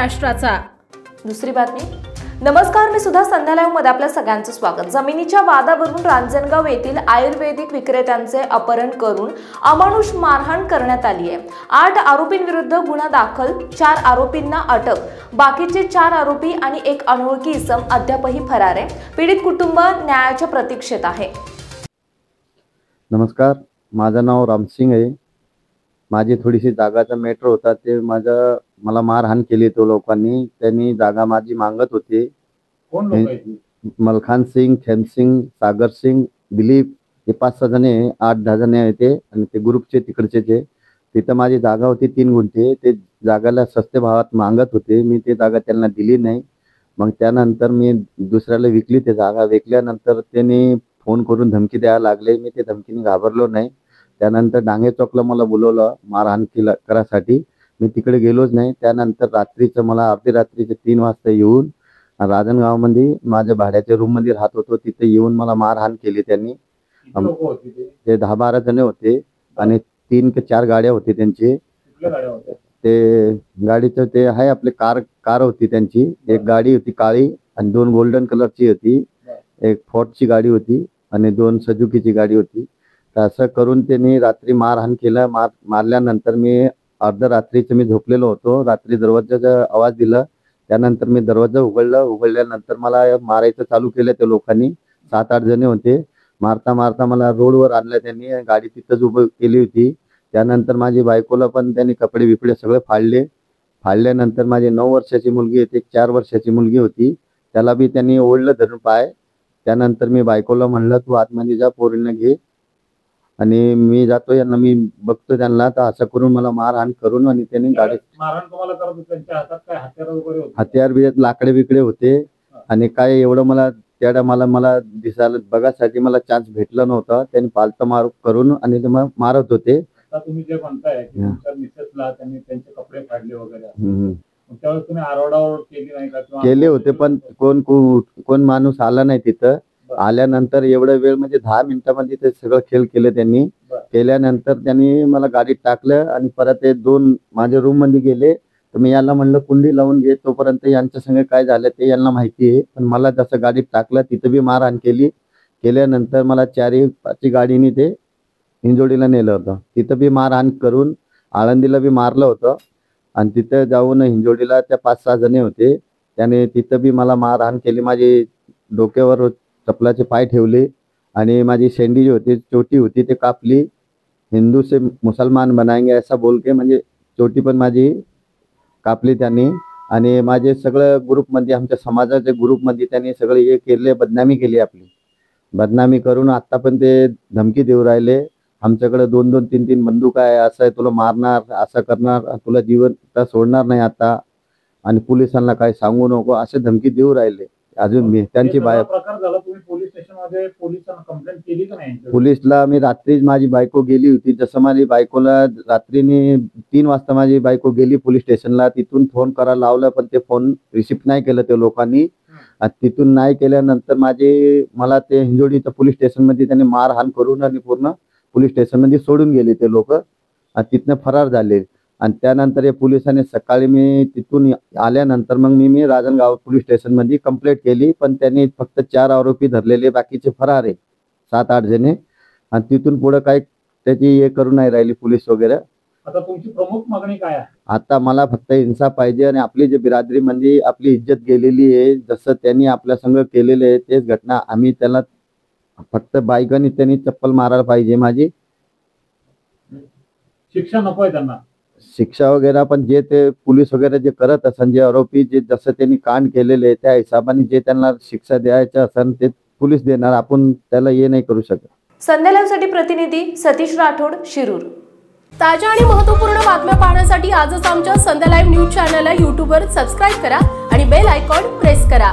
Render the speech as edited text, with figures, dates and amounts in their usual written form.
महाराष्ट्राचा। दुसरी बातमी। नमस्कार, मी सुद्धा संध्या लाईव्ह मध्ये आपल्या सगळ्यांचं स्वागत। जमिनीच्या वादावरून रांजणगाव येथील आयुर्वेदिक विक्रेत्यांचे अपहरण करून अमानुष मारहाण करण्यात आली आहे। 8 आरोपींविरुद्ध गुन्हा दाखल, 4 आरोपींना अटक, बाकीचे 4 आरोपी आणि एक अनोळखी इसम अद्यापही फरार आहे। पीडित कुटुंब न्यायाच्या प्रतीक्षेत आहे। नमस्कार, माझं नाव रामसिंग आहे। माझी थोडीशी जागाचा मॅटर होता, ते मला मारहाण केली तो लोकांनी। त्यांनी जागा माझी मागत होते। कोण लोक आहेत? मलखान सिंग, खेम सिंग, सागर सिंग, दिलीप, हे 5-6 जण आहे, 8-10 जण आहे ते, आणि ते ग्रुपचे तिकडचे। तिथं माझी जागा होती 3 गुंठे। ते जागाला सस्ते भावात मागत होते। मी ते जागा त्यांना दिली नाही। मग त्यानंतर मी दुसऱ्याला विकली। ते जागा विकल्यानंतर त्यांनी फोन करून धमकी द्यायला लागले। मी ते धमकीने घाबरलो नाही। त्यानंतर डांगे चौकला मला बोलवलं मारहाण करासाठी। मी तिकडे गेलोच नाही। त्यानंतर रात्रीचं मला अर्धी रात्रीचे 3 वाजता येऊन राजनगावमध्ये माझ्या भाड्याच्या रूम मध्ये राहत होतो, तिथे येऊन मला मारहाण केली त्यांनी। ते 10-12 जण होते आणि 3 ते 4 गाड्या होते त्यांचे। ते गाडीचं ते आहे आपले कार होती त्यांची। एक गाडी होती काळी आणि 2 गोल्डन कलरची होती, एक फोर्डची गाडी होती आणि 2 सजुकीची गाडी होती। तर असं करून त्यांनी रात्री मारहाण केलं। मारल्यानंतर मी अर्धरात्रीचं मी झोपलेलो होतो। रात्री दरवाजाचा आवाज दिला, त्यानंतर मी दरवाजा उघडल्यानंतर मला मारायचं चालू केलं त्या लोकांनी। 7-8 जण होते। मारता मारता मला रोडवर आणलं त्यांनी, गाडी तिथंच उभी केली होती। त्यानंतर माझी बायकोला पण त्यांनी कपडे बिपडे सगळे फाडल्यानंतर माझी 9 वर्षाची मुलगी होती, 4 वर्षाची मुलगी होती, त्याला बी त्यांनी ओढलं धरून पाय। त्यानंतर मी बायकोला म्हणलं, तू आतमध्ये जा, पोरींना घे आणि मी जातो, यांना मी बघतो त्यांना। तर असं करून मला मारहाण करून आणि त्यांनी गाडी मारहाण तुम्हाला करत होते। त्यांच्या हातात काय हत्यार वगैरे होते? हत्यार बियात लाकडे बिकडे होते आणि काय एवढं मला त्याला मला दिसायला बघासाठी मला चान्स भेटला नव्हता। त्यांनी पालता मार करून आणि ते मारत होते। आता तुम्ही जे म्हणताय की तुमच्या मिसेसला त्यांनी त्यांचे कपडे फाडले वगैरे, त्यावेळेस तुम्ही आरडाओरड केली नाही का? केले होते, पण कोण माणूस आला नाही तिथं। आल्यानंतर एवढा वेळ म्हणजे 10 मिनिटांमध्ये ते सगळं खेळ केलं त्यांनी। केल्यानंतर त्यांनी मला गाडीत टाकलं आणि परत ते 2 माझ्या रूम मध्ये गेले। तर मी यांना म्हणलं कुंडी लावून घे, तोपर्यंत यांच्या संग काय झालं ते यांना माहिती आहे। पण मला जसं गाडीत टाकलं तिथं बी मारहाण केल्यानंतर मला 4-5 गाडीने ते हिंजोडीला नेलं होतं। तिथं बी मारहाण करून आळंदीला बी मारलं होतं आणि तिथं जाऊन हिंजोडीला त्या 5-6 जण होते, त्याने तिथं बी मला मारहाण केली। माझी डोक्यावर चपलाचे पाय ठेवले आणि माझी शेंडी जी होती, चोटी होती, ते कापली। हिंदू से मुसलमान बनाएंगे ऐसा बोल के, म्हणजे चोटी पण माझी कापली त्यांनी। आणि माझे सगळं ग्रुपमध्ये, आमच्या समाजाच्या ग्रुपमध्ये त्यांनी सगळे हे केले, बदनामी केली आपली। बदनामी करून आता पण ते धमकी देऊ राहिले, आमच्याकडे 2-2, 3-3 बंदूक आहे, असं आहे, तुला मारणार, असं करणार, तुला जीवन सोडणार नाही आता, आणि पोलिसांना काय सांगू नको, असे धमकी देऊ राहिले। अजून मी त्यांची प्रकार झाला, तुम्ही पोलीस स्टेशनमध्ये पोलिसांना कंप्लेंट केली का नाही? पोलिसला मी रात्रीच माझी बायको गेली होती। जसं माझी बायकोला रात्रीने 3 वाजता माझी बायको गेली पोलीस स्टेशनला, तिथून फोन करायला लावला, पण ते फोन रिसिव्ह नाही केलं त्या लोकांनी। तिथून नाही केल्यानंतर मला ते हिंजोडीच्या पोलीस स्टेशनमध्ये त्यांनी मारहाण करून आणि पूर्ण पोलीस स्टेशनमध्ये सोडून गेले ते लोक, तिथनं फरार झाले। आणि त्यानंतर या पोलिसांनी सकाळी मी तिथून आल्यानंतर मग मी राजनगाव पोलीस स्टेशनमध्ये कंप्लेंट केली, पण त्यांनी फक्त 4 आरोपी धरलेले, बाकीचे फरार आहे 7-8 जण। आणि तिथून पुढे काय त्याची हे करू नाही राहिली पोलीस वगैरे। आता तुमची प्रमुख मागणी काय आहे? आता मला फक्त इन्साफ पाहिजे आणि आपली जे बिरादरीमध्ये आपली इज्जत गेलेली आहे, जसं त्यांनी आपल्या संग केलेले आहे तेच घटना आम्ही त्याला फक्त बायकांनी त्यांनी चप्पल मारायला पाहिजे। माझी शिक्षा नको आहे त्यांना, शिक्षा वगैरे, पण जे ते पोलीस वगैरे जे करत असन, जे आरोपी जे जसं त्यांनी कांड केलेले त्या हिशोबाने जे त्यांना शिक्षा द्यायचं असन ते पोलीस देणार, आपण त्याला हे नाही करू शकत। संध्या लाईव्ह साठी प्रतिनिधी सतीश राठोड, शिरूर। ताज्या आणि महत्त्वपूर्ण बातम्या पाहण्यासाठी आजच आमच्या संध्या लाईव्ह न्यूज चॅनलला YouTube वर सबस्क्राइब करा आणि बेल आयकॉन प्रेस करा।